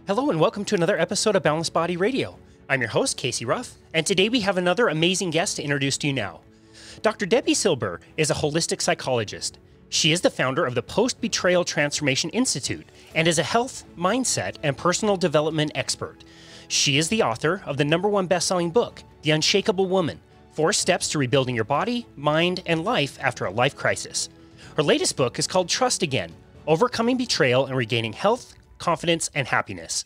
Hello and welcome to another episode of Boundless Body Radio. I'm your host, Casey Ruff, and today we have another amazing guest to introduce to you now. Dr. Debi Silber is a holistic psychologist. She is the founder of the Post Betrayal Transformation Institute and is a health, mindset, and personal development expert. She is the author of the #1 bestselling book, The Unshakable Woman: 4 Steps to Rebuilding Your Body, Mind, and Life After a Life Crisis. Her latest book is called Trust Again: Overcoming Betrayal and Regaining Health, Confidence, and Happiness.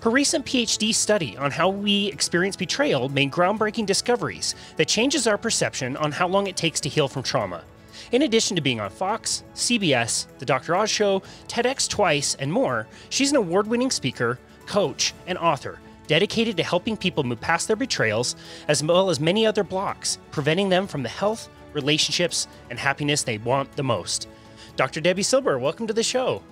Her recent PhD study on how we experience betrayal made groundbreaking discoveries that changes our perception on how long it takes to heal from trauma. In addition to being on Fox, CBS, The Dr. Oz Show, TEDx twice, and more, she's an award-winning speaker, coach, and author dedicated to helping people move past their betrayals, as well as many other blocks, preventing them from the health, relationships, and happiness they want the most. Dr. Debi Silber, welcome to the show.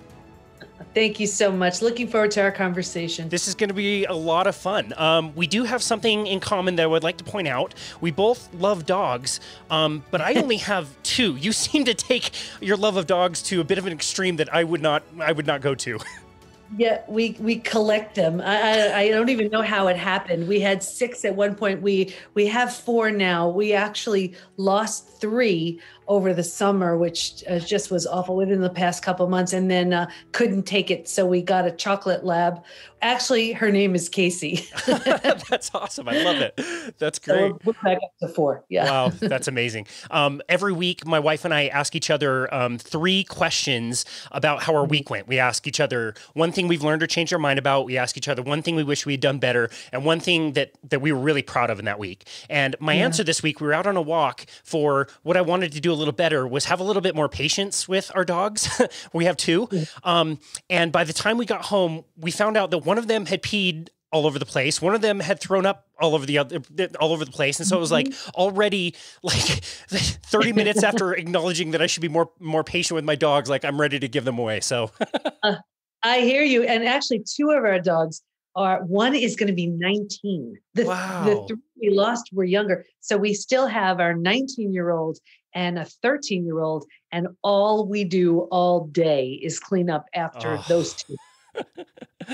Thank you so much. Looking forward to our conversation. This is going to be a lot of fun. We do have something in common that I would like to point out. We both love dogs, but I only have 2. You seem to take your love of dogs to a bit of an extreme that I would not go to. Yeah, we collect them. I don't even know how it happened. We had 6 at one point. We have 4 now. We actually lost 3 over the summer, which just was awful within the past couple of months, and then couldn't take it. So we got a chocolate lab. Actually, her name is Casey. That's awesome. I love it. That's great. So we're back up to 4. Yeah. Wow, that's amazing. Every week, my wife and I ask each other 3 questions about how our week went. We ask each other one thing we've learned or changed our mind about. We ask each other one thing we wish we had done better, and one thing that we were really proud of in that week. And my answer this week, we were out on a walk for what I wanted to do a little better was have a little bit more patience with our dogs. We have 2. And by the time we got home, we found out that one of them had peed all over the place. One of them had thrown up all over the place. And so it was like already like 30 minutes after acknowledging that I should be more patient with my dogs, like I'm ready to give them away. So I hear you. And actually 2 of our dogs one is going to be 19. Wow. The 3 we lost were younger. So we still have our 19-year-old and a 13-year-old. And all we do all day is clean up after those 2.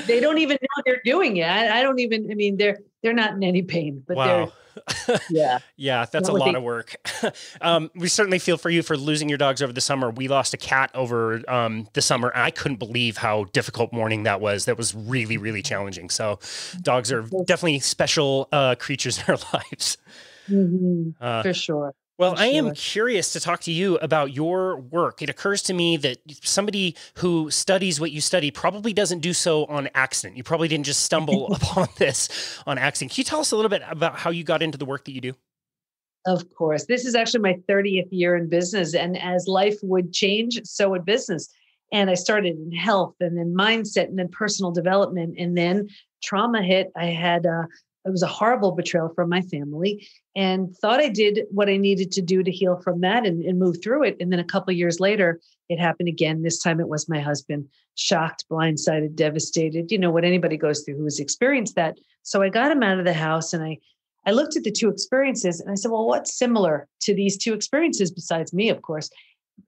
They don't even know they're doing it. They're not in any pain, but wow. Yeah, that's a lot of work. We certainly feel for you for losing your dogs over the summer. We lost a cat over the summer. I couldn't believe how difficult morning that was. That was really, really challenging. So dogs are definitely special creatures in our lives. For sure. Well, I am curious to talk to you about your work. It occurs to me that somebody who studies what you study probably doesn't do so on accident. You probably didn't just stumble upon this on accident. Can you tell us a little bit about how you got into the work that you do? Of course. This is actually my 30th year in business. And as life would change, so would business. And I started in health and then mindset and then personal development. And then trauma hit. It was a horrible betrayal from my family and thought I did what I needed to do to heal from that and move through it. And then a couple of years later, it happened again. This time it was my husband, shocked, blindsided, devastated, what anybody goes through who has experienced that. So I got him out of the house and I looked at the 2 experiences and I said, well, what's similar to these 2 experiences besides me, of course?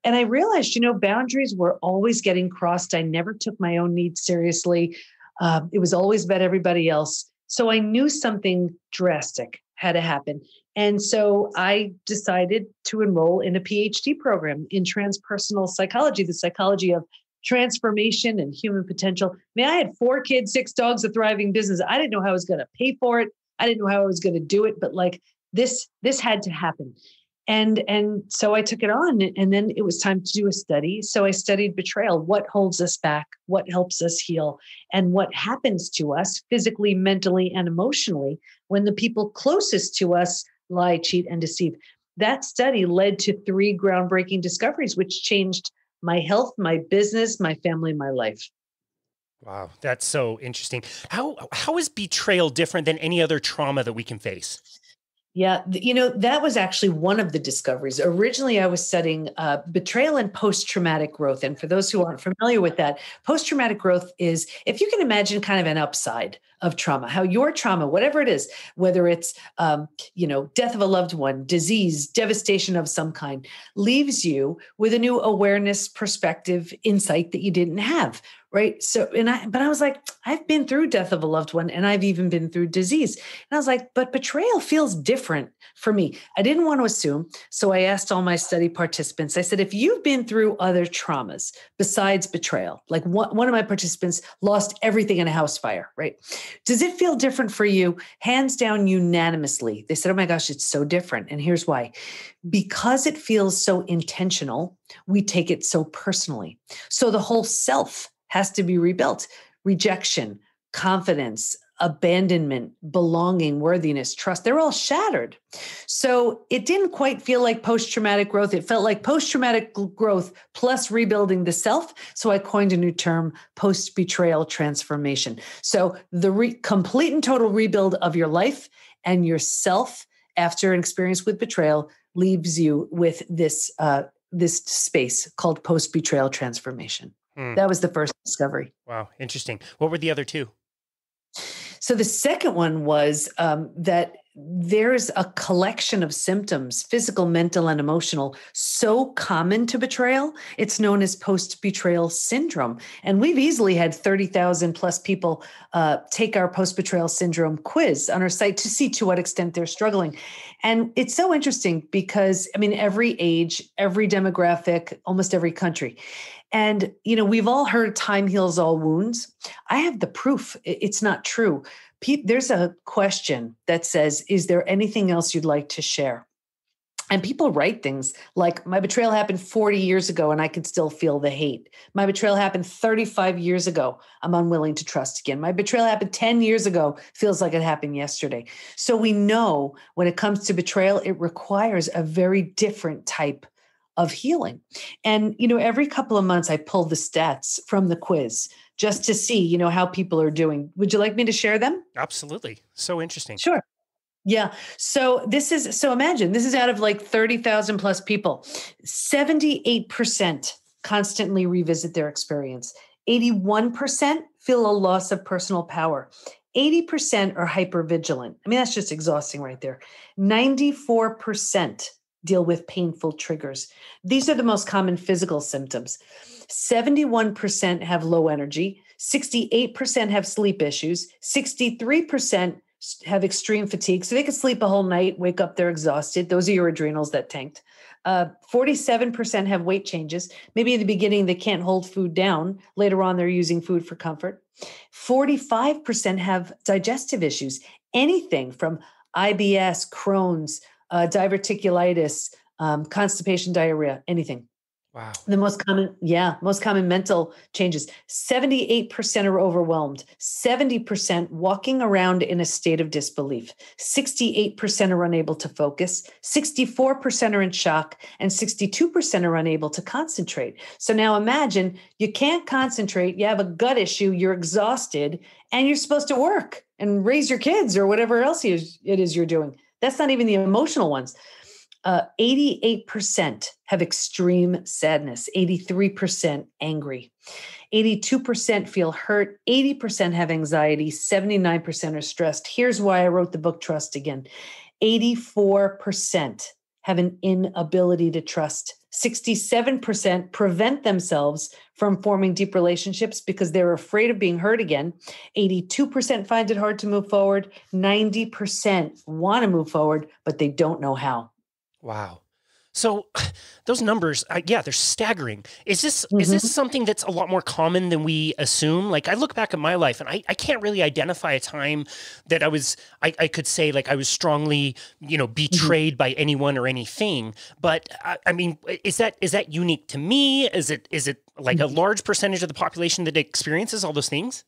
And I realized, boundaries were always getting crossed. I never took my own needs seriously. It was always about everybody else. So I knew something drastic had to happen. And so I decided to enroll in a PhD program in transpersonal psychology, the psychology of transformation and human potential. I had 4 kids, 6 dogs, a thriving business. I didn't know how I was going to pay for it. I didn't know how I was going to do it, but this had to happen. And so I took it on, and then it was time to do a study. So I studied betrayal, what holds us back, what helps us heal, and what happens to us physically, mentally, and emotionally when the people closest to us lie, cheat, and deceive. That study led to 3 groundbreaking discoveries, which changed my health, my business, my family, my life. Wow, that's so interesting. How is betrayal different than any other trauma that we can face? Yeah, that was actually one of the discoveries. Originally, I was studying betrayal and post-traumatic growth. And for those who aren't familiar with that, post-traumatic growth is, if you can imagine kind of an upside of trauma, how your trauma, whatever it is, whether it's, death of a loved one, disease, devastation of some kind, leaves you with a new awareness, perspective, insight that you didn't have. Right. So, but I was like, I've been through death of a loved one, and I've even been through disease. And I was like, but betrayal feels different for me. I didn't want to assume. So I asked all my study participants, I said, if you've been through other traumas besides betrayal, like one of my participants lost everything in a house fire, right? Does it feel different for you? Hands down, unanimously. They said, oh my gosh, it's so different. And here's why. Because it feels so intentional, we take it so personally. So the whole self has to be rebuilt. Rejection, confidence, abandonment, belonging, worthiness, trust, they're all shattered. So it didn't quite feel like post-traumatic growth. It felt like post-traumatic growth plus rebuilding the self. So I coined a new term, post-betrayal transformation. So the complete and total rebuild of your life and yourself after an experience with betrayal leaves you with this space called post-betrayal transformation. That was the first discovery. Wow. Interesting. What were the other two? So the second one was that there's a collection of symptoms, physical, mental, and emotional, so common to betrayal. It's known as post-betrayal syndrome. And we've easily had 30,000 plus people take our post-betrayal syndrome quiz on our site to see to what extent they're struggling. And it's so interesting because, every age, every demographic, almost every country. And, we've all heard time heals all wounds. I have the proof. It's not true. There's a question that says, is there anything else you'd like to share? And people write things like, my betrayal happened 40 years ago and I can still feel the hate. My betrayal happened 35 years ago. I'm unwilling to trust again. My betrayal happened 10 years ago. Feels like it happened yesterday. So we know when it comes to betrayal, it requires a very different type of healing. And, every couple of months I pull the stats from the quiz just to see, how people are doing. Would you like me to share them? Absolutely. So interesting. Sure. Yeah. So imagine this is out of like 30,000 plus people. 78% constantly revisit their experience. 81% feel a loss of personal power. 80% are hypervigilant. That's just exhausting right there. 94% deal with painful triggers. These are the most common physical symptoms. 71% have low energy. 68% have sleep issues. 63% have extreme fatigue. So they could sleep a whole night, wake up, they're exhausted. Those are your adrenals that tanked. 47% have weight changes. Maybe in the beginning, they can't hold food down. Later on, they're using food for comfort. 45% have digestive issues. Anything from IBS, Crohn's, diverticulitis, constipation, diarrhea, anything. Wow. The most common mental changes. 78% are overwhelmed. 70% walking around in a state of disbelief. 68% are unable to focus. 64% are in shock, and 62% are unable to concentrate. So now imagine you can't concentrate. You have a gut issue. You're exhausted, and you're supposed to work and raise your kids or whatever else it is you're doing. That's not even the emotional ones. 88% have extreme sadness, 83% angry, 82% feel hurt, 80% have anxiety, 79% are stressed. Here's why I wrote the book, Trust Again. 84% have an inability to trust. 67% prevent themselves from forming deep relationships because they're afraid of being hurt again. 82% find it hard to move forward. 90% want to move forward, but they don't know how. Wow. So those numbers, they're staggering. Is this something that's a lot more common than we assume? Like I look back at my life and I can't really identify a time that I could say like I was strongly, betrayed by anyone or anything. But is that unique to me? Is it like a large percentage of the population that experiences all those things?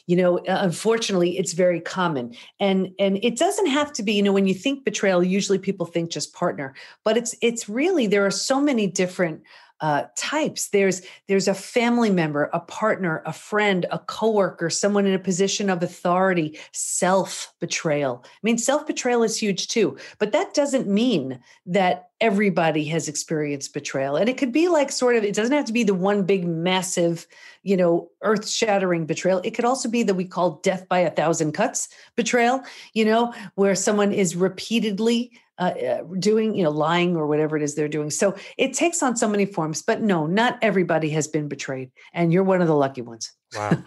Unfortunately, it's very common. And it doesn't have to be, when you think betrayal, usually people think just partner, but it's really, there are so many different types. There's a family member, a partner, a friend, a coworker, someone in a position of authority, self-betrayal. I mean, self-betrayal is huge too, but that doesn't mean that everybody has experienced betrayal. And it could be like it doesn't have to be the one big, massive, earth-shattering betrayal. It could also be that we call death by a thousand cuts betrayal, where someone is repeatedly doing, lying or whatever it is they're doing. So it takes on so many forms, but no, not everybody has been betrayed. And you're one of the lucky ones. Wow.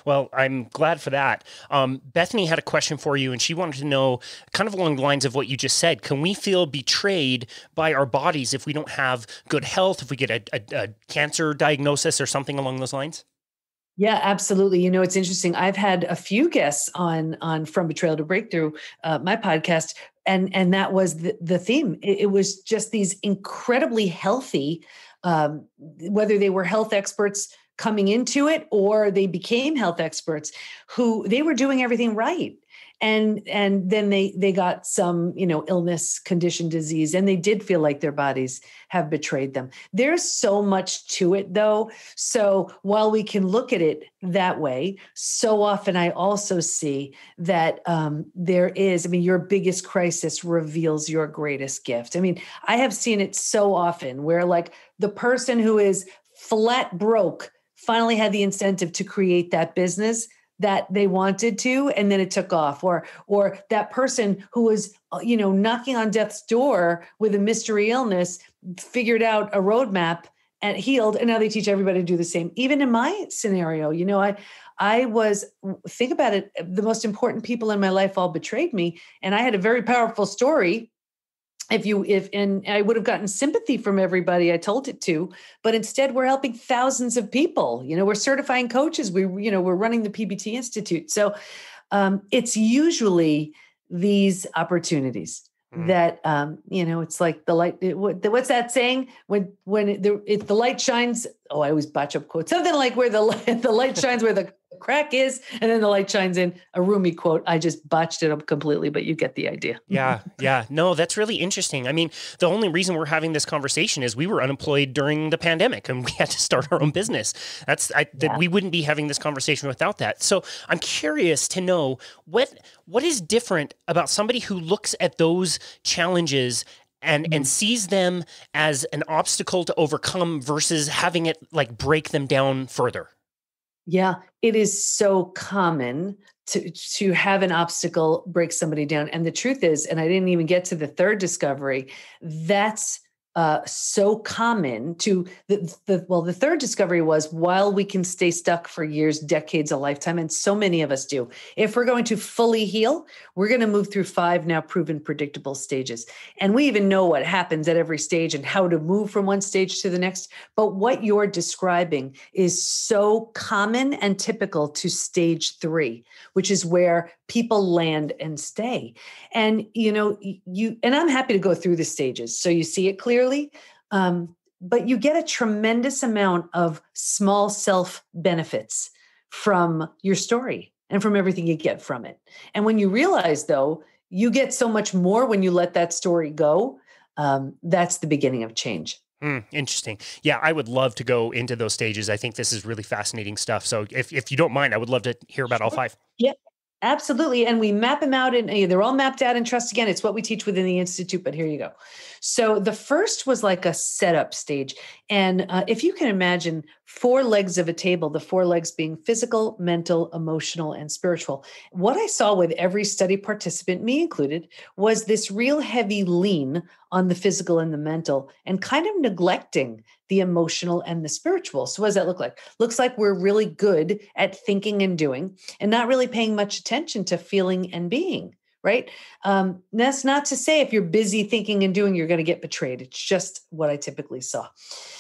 Well, I'm glad for that. Bethany had a question for you, and she wanted to know, kind of along the lines of what you just said, can we feel betrayed by our bodies if we don't have good health, if we get a cancer diagnosis or something along those lines? Yeah, absolutely. It's interesting. I've had a few guests on From Betrayal to Breakthrough, my podcast, and that was the theme. It was just these incredibly healthy, whether they were health experts coming into it or they became health experts, who they were doing everything right. And then they got some, illness, condition, disease, and they did feel like their bodies have betrayed them. There's so much to it though. So while we can look at it that way, so often I also see that there is, your biggest crisis reveals your greatest gift. I have seen it so often where like the person who is flat broke finally had the incentive to create that business that they wanted to, and then it took off, or that person who was, knocking on death's door with a mystery illness, figured out a roadmap and healed, and now they teach everybody to do the same. Even in my scenario, think about it, the most important people in my life all betrayed me, and I had a very powerful story. And I would have gotten sympathy from everybody I told it to, but instead we're helping thousands of people. We're certifying coaches. We're running the PBT Institute. So it's usually these opportunities that, it's like the light. What's that saying? When the light shines. Oh, I always botch up quotes. Something like where the light shines where the crack is, and then the light shines in. A Rumi quote. I just botched it up completely, but you get the idea. Yeah. No, that's really interesting. The only reason we're having this conversation is we were unemployed during the pandemic and we had to start our own business. We wouldn't be having this conversation without that. So I'm curious to know what is different about somebody who looks at those challenges and sees them as an obstacle to overcome versus having it like break them down further. Yeah, it is so common to have an obstacle break somebody down. And the truth is, and I didn't even get to the third discovery, that's so common to the third discovery was, while we can stay stuck for years, decades, a lifetime, and so many of us do, if we're going to fully heal, we're going to move through 5 now proven predictable stages. And we even know what happens at every stage and how to move from one stage to the next. But what you're describing is so common and typical to stage 3, which is where people land and stay. And, and I'm happy to go through the stages so you see it clearly. But you get a tremendous amount of small self benefits from your story and from everything you get from it. And when you realize, though, you get so much more when you let that story go, that's the beginning of change. Interesting. Yeah, I would love to go into those stages. I think this is really fascinating stuff. So if you don't mind, I would love to hear about all 5. Yeah. Absolutely. And we map them out, and they're all mapped out in Trust Again. It's what we teach within the Institute, but here you go. So the first was like a setup stage. And if you can imagine 4 legs of a table, the 4 legs being physical, mental, emotional, and spiritual. What I saw with every study participant, me included, was this real heavy lean on the physical and the mental and kind of neglecting the emotional and the spiritual. So what does that look like? Looks like we're really good at thinking and doing and not really paying much attention to feeling and being, right? That's not to say if you're busy thinking and doing, you're going to get betrayed. It's just what I typically saw.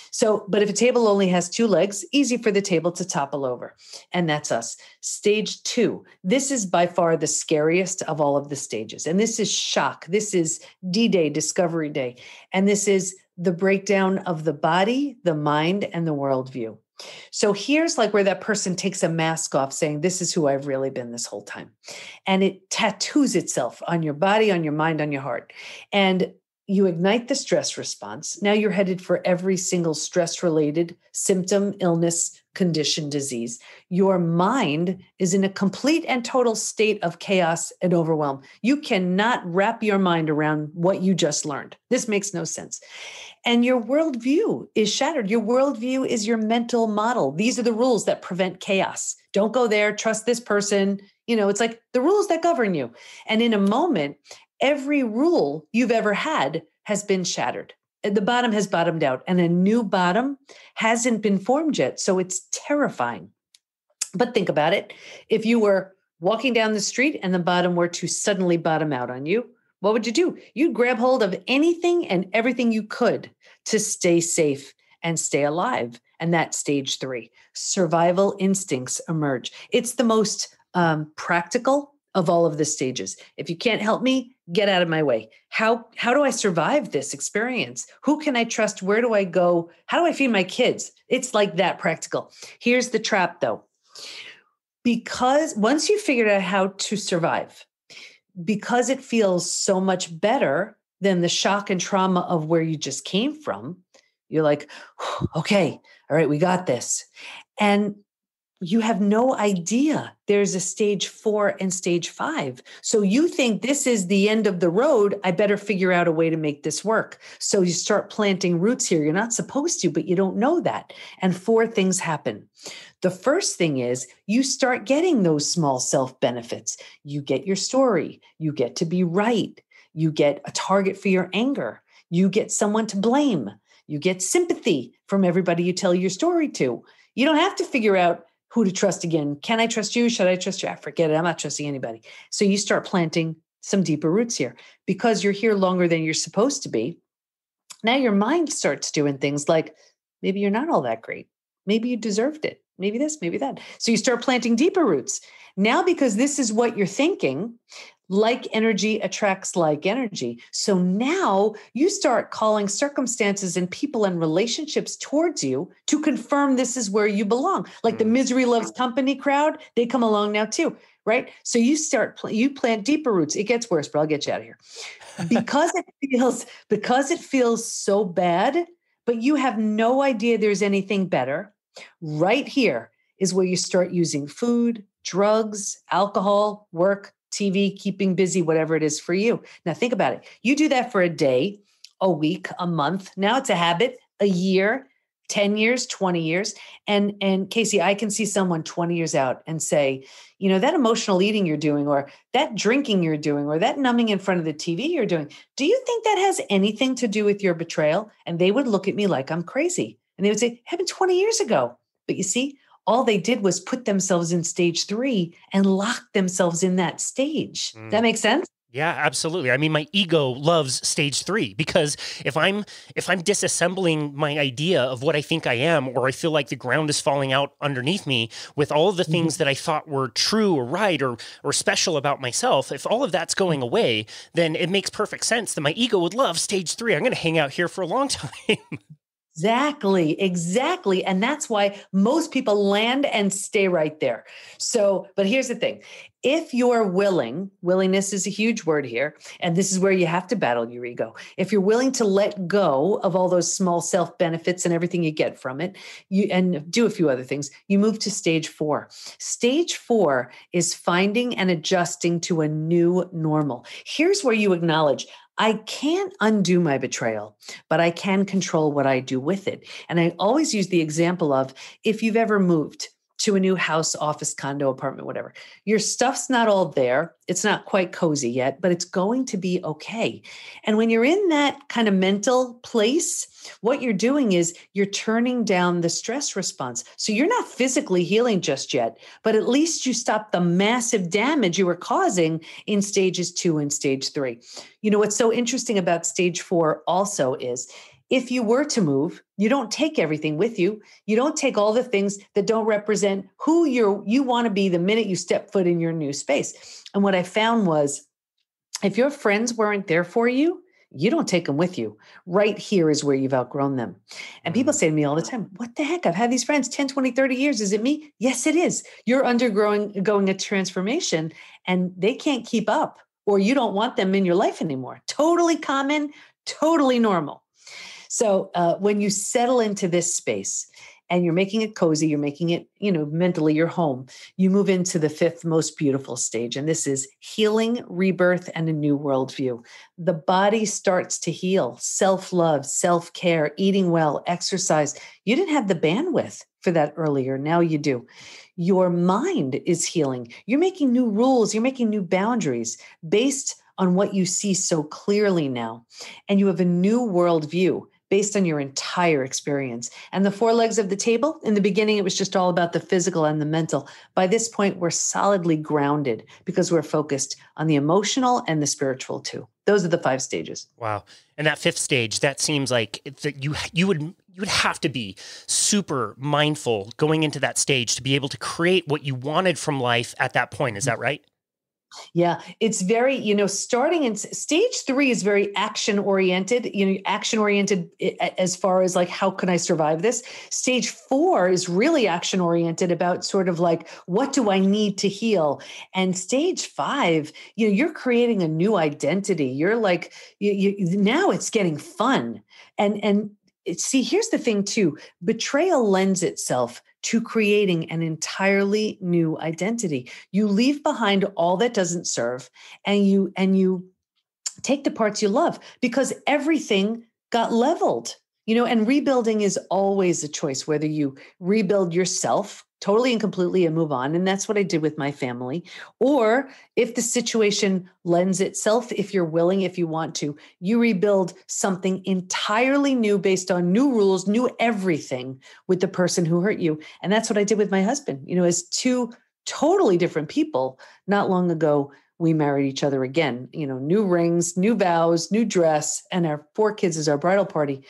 So, but if a table only has 2 legs, easy for the table to topple over. And that's us. Stage 2. This is by far the scariest of all of the stages. And this is shock. This is D-Day, Discovery Day. And this is the breakdown of the body, the mind, and the worldview. So here's like where that person takes a mask off saying, this is who I've really been this whole time. And it tattoos itself on your body, on your mind, on your heart. And you ignite the stress response. Now you're headed for every single stress-related symptom, illness, condition, disease. Your mind is in a complete and total state of chaos and overwhelm. You cannot wrap your mind around what you just learned. This makes no sense. And your worldview is shattered. Your worldview is your mental model. These are the rules that prevent chaos. Don't go there. Trust this person. It's like the rules that govern you. And in a moment, every rule you've ever had has been shattered. The bottom has bottomed out, and a new bottom hasn't been formed yet. So it's terrifying. But think about it. If you were walking down the street and the bottom were to suddenly bottom out on you, what would you do? You'd grab hold of anything and everything you could to stay safe and stay alive. And that's stage 3. Survival instincts emerge. It's the most practical of all of the stages. If you can't help me, get out of my way. How do I survive this experience? Who can I trust? Where do I go? How do I feed my kids? It's like that practical. Here's the trap though. Because once you figured out how to survive, because it feels so much better than the shock and trauma of where you just came from, you're like, okay, all right, we got this. And you have no idea there's a stage 4 and stage 5. So you think this is the end of the road. I better figure out a way to make this work. So you start planting roots here. You're not supposed to, but you don't know that. And 4 things happen. The first thing is you start getting those small self benefits. You get your story. You get to be right. You get a target for your anger. You get someone to blame. You get sympathy from everybody you tell your story to. You don't have to figure out who to trust again. Can I trust you? Should I trust you? Forget it. I'm not trusting anybody. So you start planting some deeper roots here because you're here longer than you're supposed to be. Now your mind starts doing things like, maybe you're not all that great. Maybe you deserved it. Maybe this, maybe that. So you start planting deeper roots. Now, because this is what you're thinking, like energy attracts like energy. So now you start calling circumstances and people and relationships towards you to confirm this is where you belong. Like the misery loves company crowd, they come along now too, right? So you plant deeper roots. It gets worse, but I'll get you out of here. Because it feels so bad, but you have no idea there's anything better. Right here is where you start using food, drugs, alcohol, work, TV, keeping busy, whatever it is for you. Now think about it. You do that for a day, a week, a month. Now it's a habit, a year, 10 years, 20 years. And Casey, I can see someone 20 years out and say, that emotional eating you're doing, or that drinking you're doing, or that numbing in front of the TV you're doing, do you think that has anything to do with your betrayal? And they would look at me like I'm crazy. And they would say, it happened 20 years ago. But you see, all they did was put themselves in stage 3 and lock themselves in that stage. That makes sense? Yeah, absolutely. I mean, my ego loves stage 3 because if I'm disassembling my idea of what I think I am, or I feel like the ground is falling out underneath me with all of the things that I thought were true or right or special about myself, if all of that's going away, then it makes perfect sense that my ego would love stage 3. I'm going to hang out here for a long time. Exactly. And that's why most people land and stay right there. So, but here's the thing. If you're willingness is a huge word here, and this is where you have to battle your ego. If you're willing to let go of all those small self benefits and everything you get from it, and do a few other things, you move to stage 4. Stage 4 is finding and adjusting to a new normal. Here's where you acknowledge, I can't undo my betrayal, but I can control what I do with it. And I always use the example of if you've ever moved to a new house, office, condo, apartment, whatever, your stuff's not all there. It's not quite cozy yet, but it's going to be okay. And when you're in that kind of mental place, what you're doing is you're turning down the stress response. So you're not physically healing just yet, but at least you stop the massive damage you were causing in stages 2 and stage 3. What's so interesting about stage 4 also is if you were to move, you don't take everything with you. You don't take all the things that don't represent who you want to be the minute you step foot in your new space. And what I found was if your friends weren't there for you, you don't take them with you. Right here is where you've outgrown them. And people say to me all the time, what the heck? I've had these friends 10, 20, 30 years. Is it me? Yes, it is. You're going a transformation and they can't keep up or you don't want them in your life anymore. Totally common, totally normal. So when you settle into this space and you're making it cozy, you're making it, mentally your home, you move into the fifth most beautiful stage. And this is healing, rebirth, and a new worldview. The body starts to heal, self-love, self-care, eating well, exercise. You didn't have the bandwidth for that earlier. Now you do. Your mind is healing. You're making new rules. You're making new boundaries based on what you see so clearly now. And you have a new worldview based on your entire experience. And the four legs of the table, in the beginning, it was just all about the physical and the mental. By this point, we're solidly grounded because we're focused on the emotional and the spiritual too. Those are the 5 stages. Wow. And that 5th stage, that seems like that you would have to be super mindful going into that stage to be able to create what you wanted from life at that point. Is that right? Yeah, it's very, starting in stage 3 is very action oriented, as far as like, how can I survive this? Stage 4 is really action oriented about sort of like, what do I need to heal? And stage 5, you're creating a new identity. You're like, now it's getting fun. And see, here's the thing too, betrayal lends itself to creating an entirely new identity. You leave behind all that doesn't serve, and you take the parts you love, because everything got leveled. And rebuilding is always a choice, whether you rebuild yourself totally and completely and move on. And that's what I did with my family. Or if the situation lends itself, if you're willing, if you want to, you rebuild something entirely new based on new rules, new everything with the person who hurt you. And that's what I did with my husband. As 2 totally different people. Not long ago, we married each other again, new rings, new vows, new dress, and our 4 kids as our bridal party.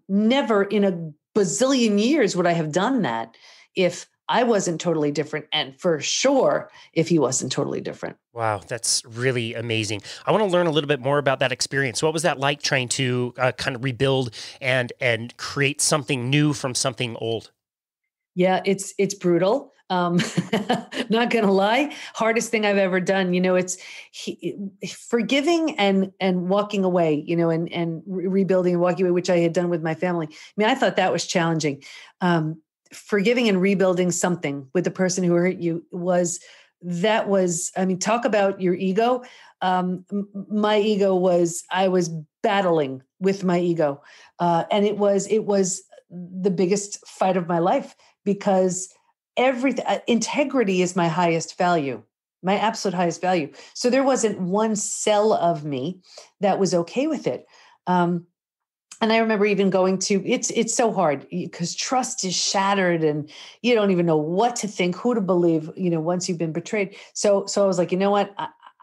Never in a bazillion years would I have done that if I wasn't totally different, and for sure if he wasn't totally different. Wow, that's really amazing. I want to learn a little bit more about that experience. What was that like, trying to kind of rebuild and create something new from something old? Yeah, it's brutal. Not gonna lie, hardest thing I've ever done. It's forgiving and walking away. And rebuilding and walking away, which I had done with my family. I mean, I thought that was challenging. Forgiving and rebuilding something with the person who hurt you was, I mean, talk about your ego. My ego I was battling with my ego. And it was the biggest fight of my life, because integrity is my highest value, my absolute highest value. So there wasn't one cell of me that was okay with it. And I remember even going to, it's so hard because trust is shattered and you don't even know what to think, who to believe, once you've been betrayed. So I was like, you know what?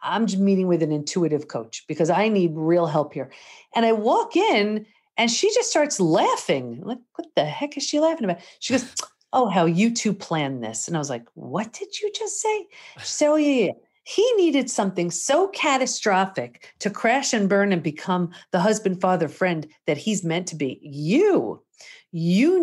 I'm just meeting with an intuitive coach because I need real help here. And I walk in and she just starts laughing. Like, what the heck is she laughing about? She goes, oh, how you 2 planned this. And I was like, what did you just say? She said, oh, yeah. He needed something so catastrophic to crash and burn and become the husband, father, friend that he's meant to be. You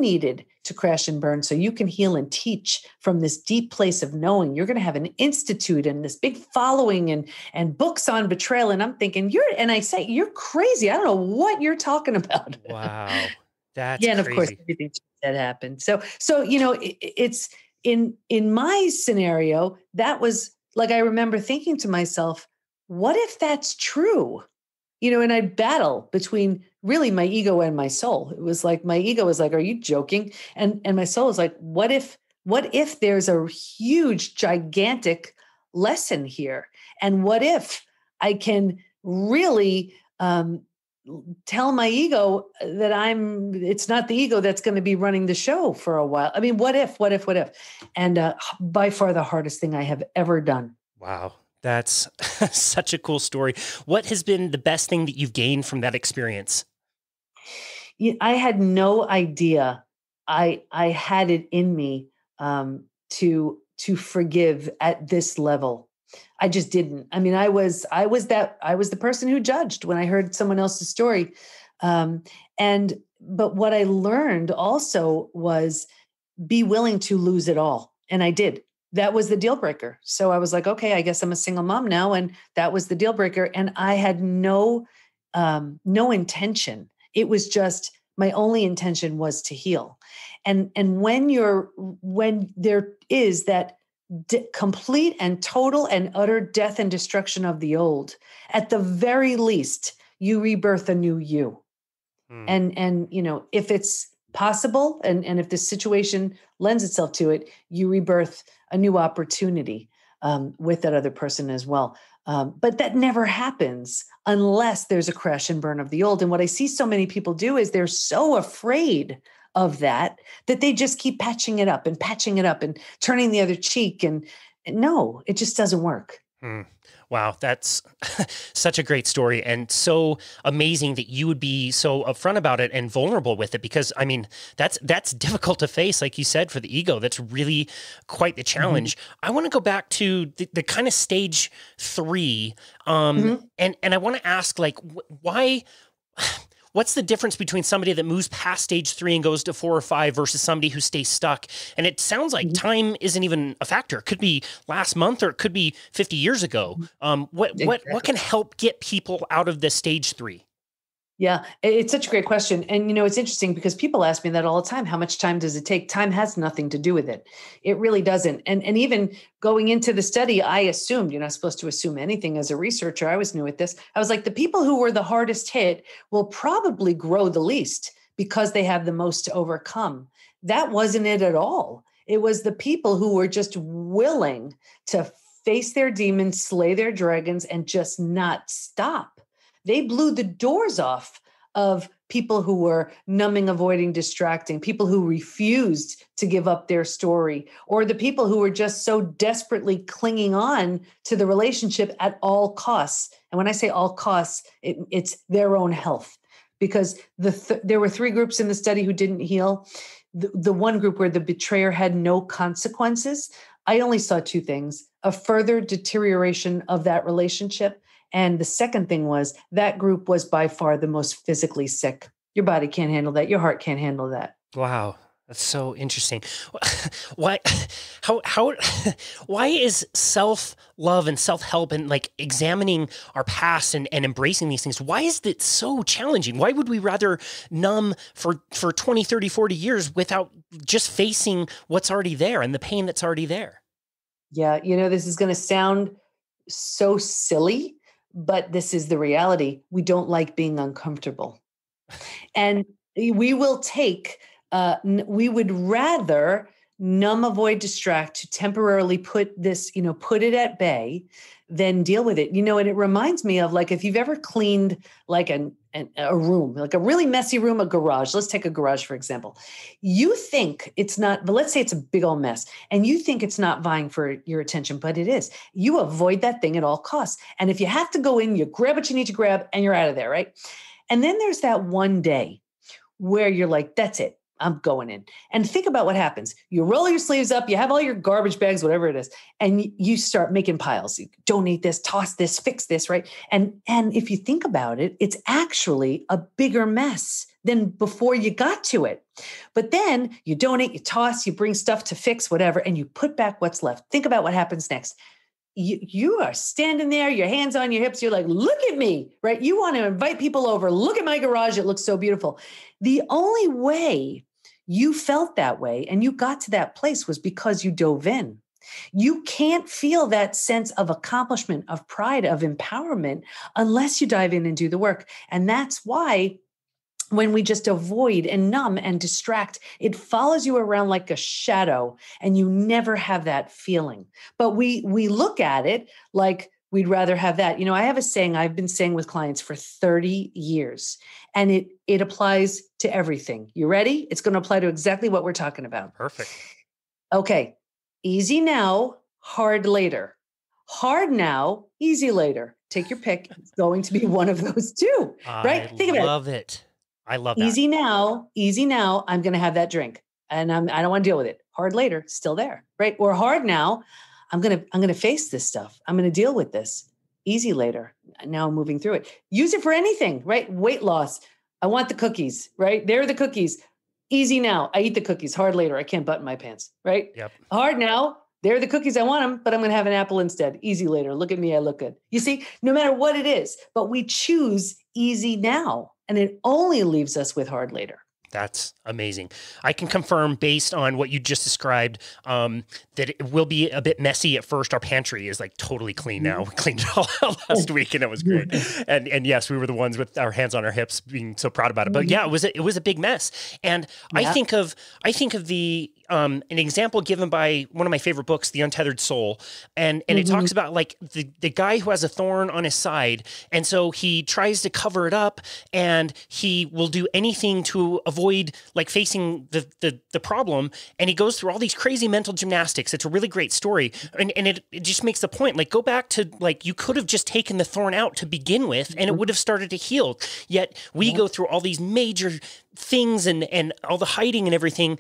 needed to crash and burn so you can heal and teach from this deep place of knowing. You're going to have an institute and this big following and books on betrayal. And I'm thinking, you're crazy. I don't know what you're talking about. Wow. That's and crazy. Of course, everything that happened. So it's in my scenario, that was, like, I remember thinking to myself, what if that's true? And I'd battle between really my ego and my soul. It was like, my ego was like, are you joking? And my soul was like, what if there's a huge, gigantic lesson here? And what if I can really tell my ego that it's not the ego that's going to be running the show for a while. I mean, what if? And by far the hardest thing I have ever done. Wow. That's such a cool story. What has been the best thing that you've gained from that experience? I had no idea I had it in me to forgive at this level. I just didn't. I mean, I was the person who judged when I heard someone else's story. But what I learned also was be willing to lose it all. And I did. that was the deal breaker. So I was like, okay, I guess I'm a single mom now. And that was the deal breaker. And I had no intention. It was just, my only intention was to heal. And when there is that complete and total and utter death and destruction of the old, at the very least, you rebirth a new you. And if it's possible, and if the situation lends itself to it, you rebirth a new opportunity with that other person as well. But that never happens unless there's a crash and burn of the old. And what I see so many people do is they're so afraid of that they just keep patching it up and turning the other cheek. And no, it just doesn't work. Wow, that's such a great story, and so amazing that you would be so upfront about it and vulnerable with it, because I mean, that's difficult to face, like you said, for the ego. That's really quite the challenge. I want to go back to the kind of stage 3, and I want to ask, like, why? What's the difference between somebody that moves past stage 3 and goes to 4 or 5 versus somebody who stays stuck? And it sounds like time isn't even a factor. It could be last month, or it could be 50 years ago. What can help get people out of the stage 3? Yeah, it's such a great question. And, it's interesting because people ask me that all the time. How much time does it take? Time has nothing to do with it. It really doesn't. And even going into the study, I assumed, you're not supposed to assume anything as a researcher. I was new at this. I was like, the people who were the hardest hit will probably grow the least because they have the most to overcome. That wasn't it at all. It was the people who were just willing to face their demons, slay their dragons, and just not stop. They blew the doors off of people who were numbing, avoiding, distracting, people who refused to give up their story, or the people who were just so desperately clinging on to the relationship at all costs. And when I say all costs, it's their own health, because there were 3 groups in the study who didn't heal. The one group where the betrayer had no consequences, I only saw 2 things: a further deterioration of that relationship. And the second thing was that group was by far the most physically sick. Your body can't handle that. Your heart can't handle that. Wow. That's so interesting. Why is self-love and self-help and like examining our past and embracing these things, why is it so challenging? Why would we rather numb for 20, 30, 40 years without just facing what's already there and the pain that's already there? Yeah. This is going to sound so silly, but this is the reality. We don't like being uncomfortable. And we would rather numb, avoid, distract, to temporarily put it at bay than deal with it. And it reminds me of, like, if you've ever cleaned like a room, like a really messy room, a garage. Let's take a garage, for example. You think it's not, but let's say it's a big old mess, and you think it's not vying for your attention, but it is. You avoid that thing at all costs. And if you have to go in, you grab what you need to grab and you're out of there, right? And then there's that one day where you're like, that's it. I'm going in. And think about what happens. You roll your sleeves up, you have all your garbage bags, whatever it is, and you start making piles. You donate this, toss this, fix this, right? And if you think about it, it's actually a bigger mess than before you got to it. But then you donate, you toss, you bring stuff to fix, whatever, and you put back what's left. Think about what happens next. You are standing there, your hands on your hips. You're like, look at me, right? You want to invite people over. Look at my garage. It looks so beautiful. The only way you felt that way and you got to that place was because you dove in. You can't feel that sense of accomplishment, of pride, of empowerment unless you dive in and do the work. And that's why when we just avoid and numb and distract, it follows you around like a shadow and you never have that feeling. But we look at it like we'd rather have that. I have a saying I've been saying with clients for 30 years, and it applies to everything. You ready? It's going to apply to exactly what we're talking about. Perfect. Okay. Easy now, hard later. Hard now, easy later. Take your pick. It's going to be one of those 2, right? Think about it. I love it. I love that. Easy now, I'm going to have that drink, and I don't want to deal with it. Hard later, still there, right? Or hard now, I'm going to face this stuff. I'm going to deal with this. Easy later. Now I'm moving through it. Use it for anything, right? Weight loss. I want the cookies, right? There are the cookies. Easy now. I eat the cookies. Hard later. I can't button my pants, right? Yep. Hard now. They're the cookies. I want them, but I'm going to have an apple instead. Easy later. Look at me. I look good. You see, no matter what it is, but we choose easy now, and it only leaves us with hard later. That's amazing. I can confirm based on what you just described that it will be a bit messy at first. Our pantry is like totally clean now. We cleaned it all out last week and it was great. And yes, we were the ones with our hands on our hips being so proud about it. But yeah, it was a big mess. And I think of the an example given by one of my favorite books, The Untethered Soul. And it talks about like the guy who has a thorn on his side. And so he tries to cover it up and he will do anything to avoid like facing the problem. And he goes through all these crazy mental gymnastics. It's a really great story. And it just makes the point, like go back to like, you could have just taken the thorn out to begin with and it would have started to heal. Yet we go through all these major things and all the hiding and everything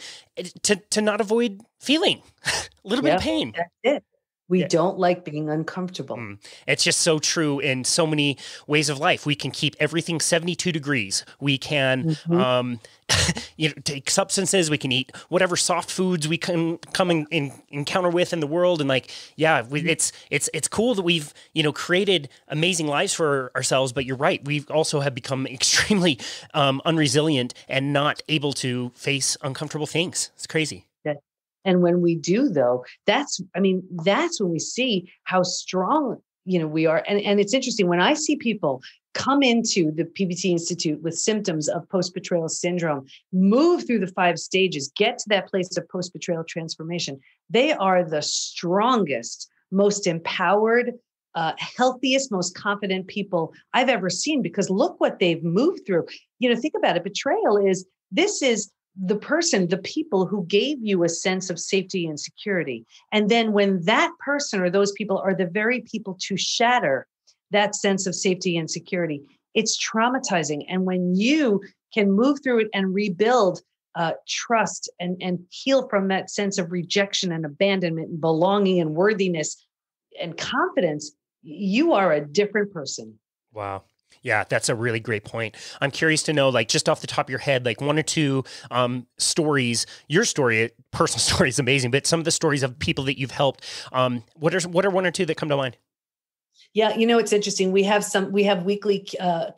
to not avoid feeling a little bit of pain. That's it. We don't like being uncomfortable. It's just so true in so many ways of life. We can keep everything 72 degrees. We can take substances. We can eat whatever soft foods we can come in encounter with in the world. And like, it's cool that we've, created amazing lives for ourselves. But you're right. We also have become extremely unresilient and not able to face uncomfortable things. It's crazy. And when we do, though, that's when we see how strong, we are. And it's interesting when I see people come into the PBT Institute with symptoms of post-betrayal syndrome, move through the 5 stages, get to that place of post-betrayal transformation. They are the strongest, most empowered, healthiest, most confident people I've ever seen, because look what they've moved through. Think about it. Betrayal is the people who gave you a sense of safety and security. And then when that person or those people are the very people to shatter that sense of safety and security, it's traumatizing. And when you can move through it and rebuild trust and heal from that sense of rejection and abandonment and belonging and worthiness and confidence, you are a different person. Wow. Yeah, that's a really great point. I'm curious to know, like, just off the top of your head, like 1 or 2 stories. Your story, personal story, is amazing, but some of the stories of people that you've helped. What are 1 or 2 that come to mind? Yeah, it's interesting. We have weekly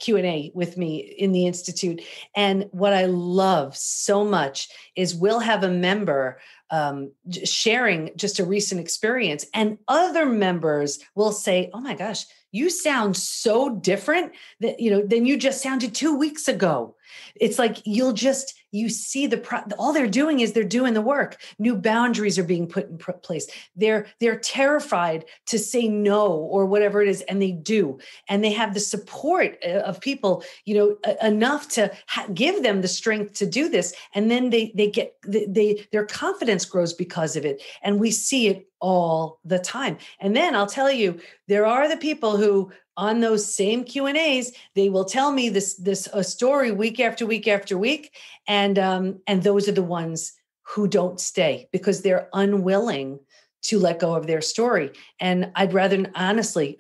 Q&A with me in the Institute. And what I love so much is we'll have a member sharing just a recent experience, and other members will say, oh my gosh, you sound so different than you just sounded 2 weeks ago. It's like you see all they're doing is they're doing the work. New boundaries are being put in place. They're terrified to say no or whatever it is, and they do. And they have the support of people, enough to give them the strength to do this. And then their confidence grows because of it. And we see it all the time. And then I'll tell you, there are the people who, on those same Q&As, they will tell me a story week after week after week. And those are the ones who don't stay because they're unwilling to let go of their story. And I'd rather, honestly,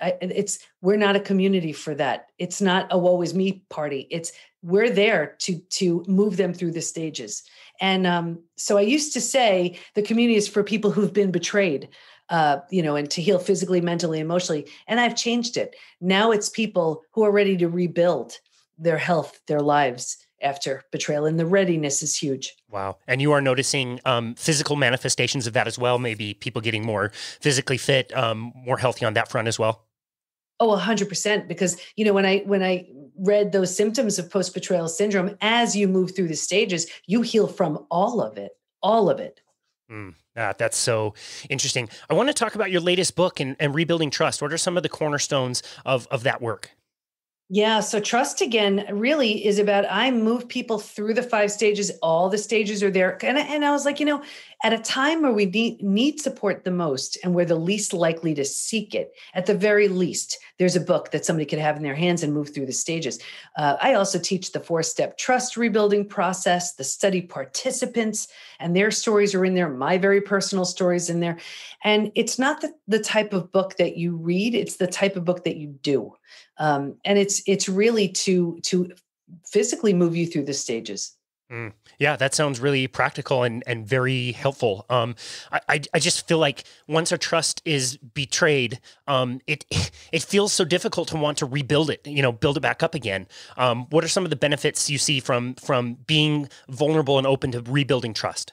we're not a community for that. It's not a woe is me party. We're there to move them through the stages. And so I used to say the community is for people who've been betrayed, and to heal physically, mentally, emotionally. And I've changed it. Now it's people who are ready to rebuild their health, their lives after betrayal. And the readiness is huge. Wow. And you are noticing physical manifestations of that as well. Maybe people getting more physically fit, more healthy on that front as well. Oh, 100%. Because, when I read those symptoms of post-betrayal syndrome, as you move through the stages, you heal from all of it. That's so interesting. I want to talk about your latest book and rebuilding trust. What are some of the cornerstones of that work? Yeah. So trust, again, really is about, I move people through the 5 stages. All the stages are there. And I was like, at a time where we need support the most and we're the least likely to seek it, at the very least, there's a book that somebody could have in their hands and move through the stages. I also teach the 4-step trust rebuilding process, the study participants, and their stories are in there. My very personal stories in there. And it's not the type of book that you read. It's the type of book that you do. And it's really to physically move you through the stages. Yeah, that sounds really practical and very helpful. I just feel like once our trust is betrayed, it feels so difficult to want to rebuild it, build it back up again. What are some of the benefits you see from being vulnerable and open to rebuilding trust?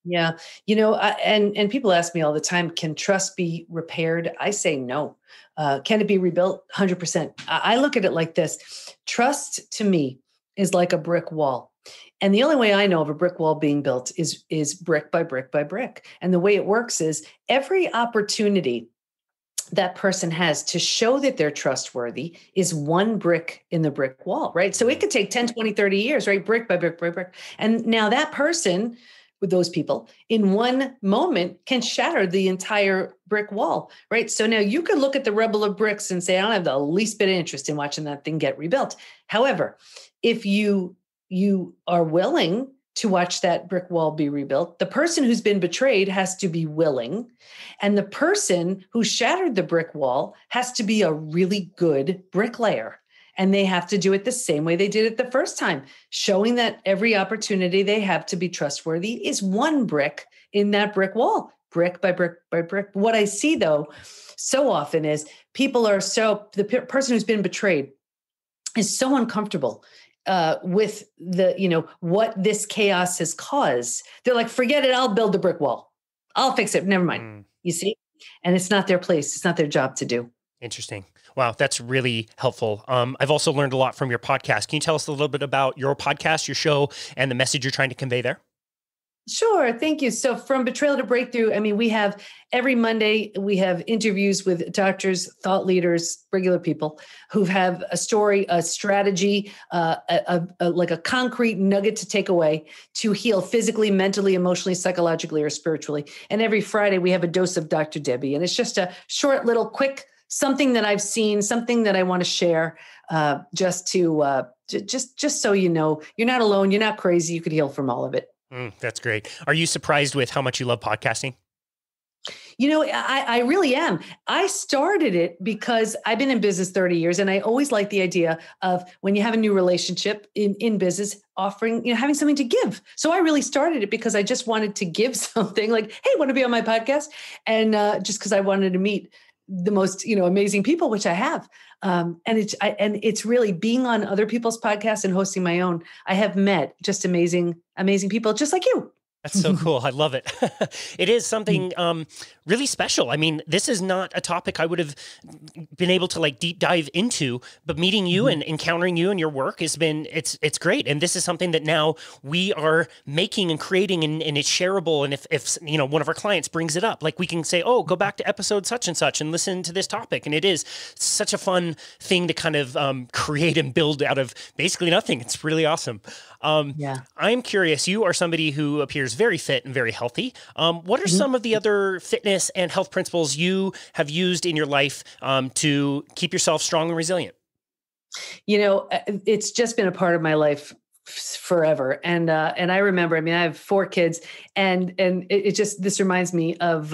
Yeah. And people ask me all the time, can trust be repaired? I say no. Can it be rebuilt? 100%. I look at it like this. Trust to me is like a brick wall. And the only way I know of a brick wall being built is brick by brick by brick. And the way it works is every opportunity that person has to show that they're trustworthy is one brick in the brick wall, right? So it could take 10, 20, 30 years, right? Brick by brick by brick. And now that person with those people in one moment can shatter the entire brick wall, right? So now you could look at the rubble of bricks and say, I don't have the least bit of interest in watching that thing get rebuilt. However, if you are willing to watch that brick wall be rebuilt, the person who's been betrayed has to be willing. And the person who shattered the brick wall has to be a really good bricklayer. And they have to do it the same way they did it the first time, showing that every opportunity they have to be trustworthy is one brick in that brick wall, brick by brick by brick. What I see, though, so often is the person who's been betrayed is so uncomfortable with what this chaos has caused. They're like, forget it, I'll build the brick wall. I'll fix it. Never mind. You see? And it's not their place. It's not their job to do. Interesting. Wow, that's really helpful. I've also learned a lot from your podcast. Can you tell us a little bit about your podcast, your show, and the message you're trying to convey there? Sure. Thank you. So from Betrayal to Breakthrough, we have every Monday, we have interviews with doctors, thought leaders, regular people who have a story, a strategy, like a concrete nugget to take away to heal physically, mentally, emotionally, psychologically, or spiritually. And every Friday we have a dose of Dr. Debi. And it's just a short, little, quick, something that I've seen, something that I want to share, just so you know, you're not alone, you're not crazy, you could heal from all of it. That's great. Are you surprised with how much you love podcasting? I really am. I started it because I've been in business 30 years and I always like the idea of when you have a new relationship in business, offering, having something to give. So I really started it because I just wanted to give something like, hey, want to be on my podcast? And just because I wanted to meet the most, amazing people, which I have. And it's really being on other people's podcasts and hosting my own. I have met just amazing people just like you. That's so cool. I love it. It is something really special. This is not a topic I would have been able to deep dive into, but meeting you and encountering you and your work has been, it's great. And this is something that now we are making and creating and it's shareable. And if one of our clients brings it up, we can say, oh, go back to episode such and such and listen to this topic. And it is such a fun thing to kind of create and build out of basically nothing. It's really awesome. I'm curious, you are somebody who appears very fit and very healthy. What are some of the other fitness and health principles you have used in your life to keep yourself strong and resilient? It's just been a part of my life forever. And I remember, I have 4 kids and this reminds me of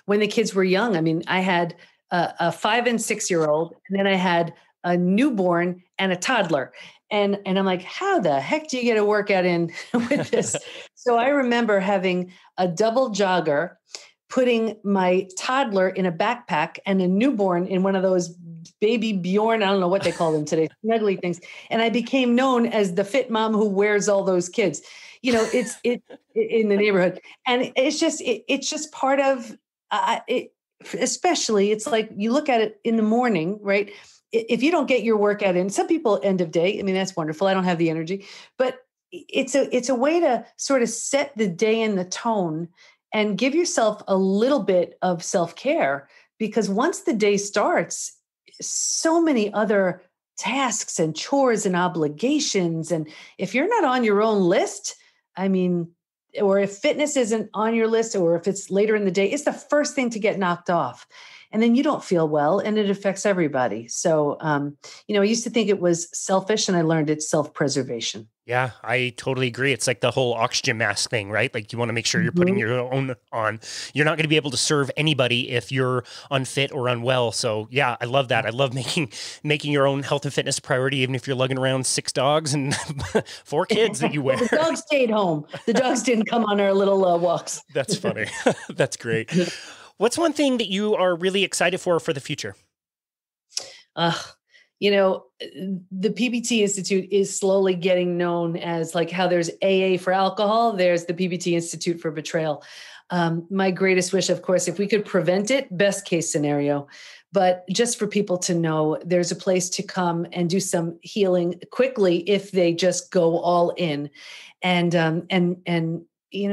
when the kids were young. I had a 5 and 6 year old, and then I had a newborn and a toddler. And I'm like, how the heck do you get a workout in with this? So I remember having a double jogger, putting my toddler in a backpack and a newborn in one of those baby Bjorn, I don't know what they call them today, snuggly things. And I became known as the fit mom who wears all those kids. It's in the neighborhood. And it's just part of it. Especially, it's like you look at it in the morning, right? If you don't get your workout in, some people end of day, that's wonderful. I don't have the energy, but it's a way to sort of set the day and the tone and give yourself a little bit of self-care, because once the day starts, so many other tasks and chores and obligations. And if you're not on your own list, or if fitness isn't on your list, or if it's later in the day, it's the first thing to get knocked off. and then you don't feel well, and it affects everybody. So, I used to think it was selfish, and I learned it's self-preservation. Yeah, I totally agree. It's like the whole oxygen mask thing, right? Like you want to make sure you're putting your own on. You're not going to be able to serve anybody if you're unfit or unwell. So yeah, I love that. I love making your own health and fitness a priority, even if you're lugging around 6 dogs and 4 kids that you wear. The dogs stayed home. The dogs didn't come on our little walks. That's funny. That's great. What's one thing that you are really excited for the future? The PBT Institute is slowly getting known as like how there's AA for alcohol, there's the PBT Institute for betrayal. My greatest wish, of course, if we could prevent it, best case scenario, but just for people to know there's a place to come and do some healing quickly if they just go all in. And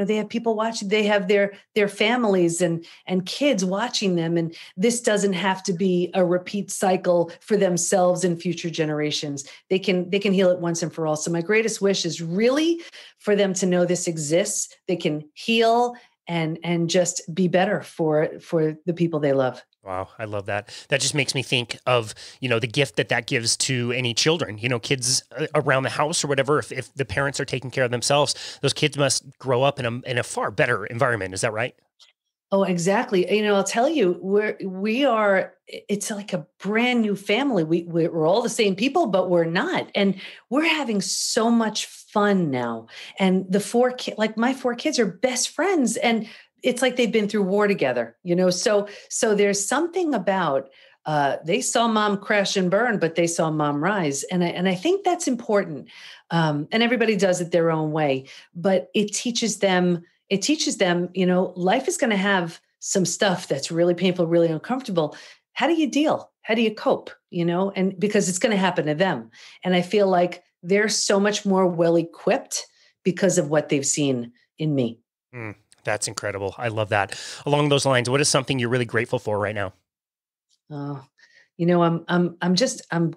they have people watching, they have their families and kids watching them. And this doesn't have to be a repeat cycle for themselves and future generations. They can heal it once and for all. So my greatest wish is really for them to know this exists. They can heal and just be better for the people they love. Wow. I love that. That just makes me think of, the gift that gives to any children, kids around the house or whatever. If the parents are taking care of themselves, those kids must grow up in a far better environment. Is that right? Oh, exactly. I'll tell you, it's like a brand new family. We're all the same people, but we're not. And we're having so much fun now. And my 4 kids are best friends, and it's like they've been through war together, so there's something about, they saw mom crash and burn, but they saw mom rise. And I think that's important. And everybody does it their own way, but it teaches them, life is going to have some stuff that's really painful, really uncomfortable. How do you deal? How do you cope? And because it's going to happen to them. And I feel like they're so much more well-equipped because of what they've seen in me. That's incredible. I love that. Along those lines, what is something you're really grateful for right now? I'm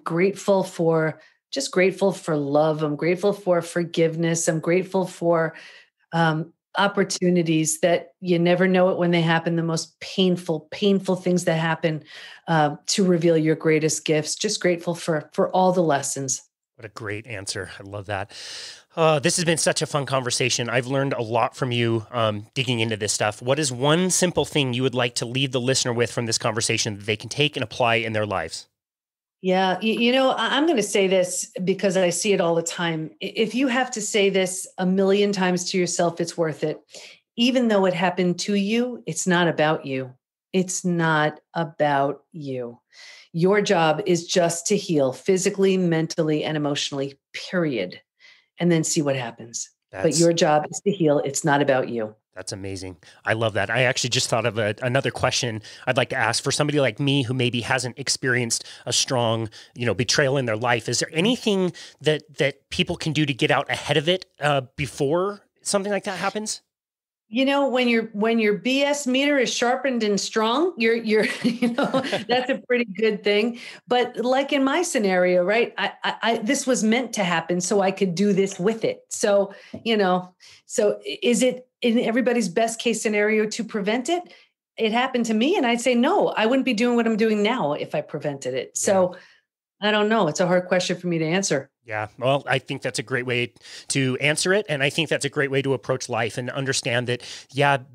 grateful for love. I'm grateful for forgiveness. I'm grateful for opportunities that you never know it when they happen. The most painful things that happen to reveal your greatest gifts. Just grateful for all the lessons. What a great answer. I love that. This has been such a fun conversation. I've learned a lot from you digging into this stuff. What is one simple thing you would like to leave the listener with from this conversation that they can take and apply in their lives? Yeah. I'm going to say this because I see it all the time. If you have to say this a million times to yourself, it's worth it. Even though it happened to you, it's not about you. It's not about you. Your job is just to heal physically, mentally, and emotionally, period. And then see what happens. But your job is to heal. It's not about you. That's amazing. I love that. I actually just thought of another question I'd like to ask for somebody like me who maybe hasn't experienced a strong, betrayal in their life. Is there anything that people can do to get out ahead of it before something like that happens? When your BS meter is sharpened and strong, you're that's a pretty good thing. But like in my scenario, right? I this was meant to happen so I could do this with it. So, so is it in everybody's best case scenario to prevent it? It happened to me, and I'd say, no, I wouldn't be doing what I'm doing now if I prevented it. So I don't know. It's a hard question for me to answer. Yeah. Well, I think that's a great way to answer it. And I think that's a great way to approach life and understand that,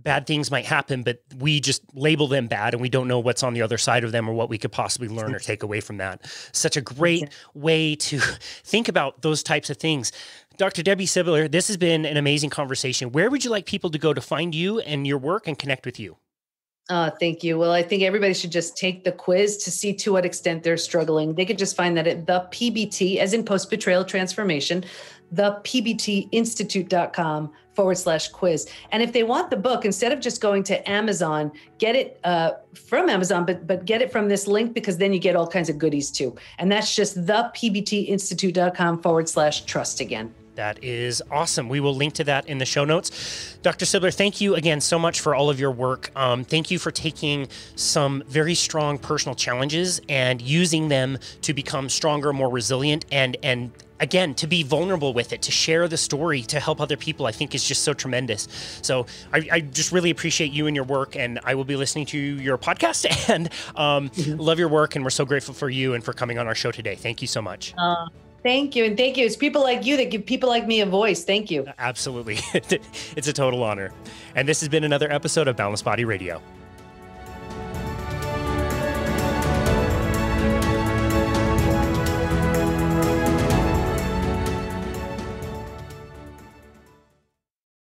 bad things might happen, but we just label them bad and we don't know what's on the other side of them or what we could possibly learn or take away from that. Such a great way to think about those types of things. Dr. Debi Silber, this has been an amazing conversation. Where would you like people to go to find you and your work and connect with you? Thank you. Well, I think everybody should just take the quiz to see to what extent they're struggling. They could just find that at the PBT, as in Post Betrayal Transformation, thepbtinstitute.com/quiz. And if they want the book, instead of just going to Amazon, get it from Amazon, but get it from this link, because then you get all kinds of goodies too. And that's just thepbtinstitute.com/trust again. That is awesome. We will link to that in the show notes. Dr. Silber, thank you again so much for all of your work. Thank you for taking some very strong personal challenges and using them to become stronger, more resilient, and again, to be vulnerable with it, to share the story, to help other people, I think is just so tremendous. So I just really appreciate you and your work, and I will be listening to your podcast and love your work. And we're so grateful for you and for coming on our show today. Thank you so much. Thank you. And thank you. It's people like you that give people like me a voice. Thank you. Absolutely. It's a total honor. And this has been another episode of Boundless Body Radio.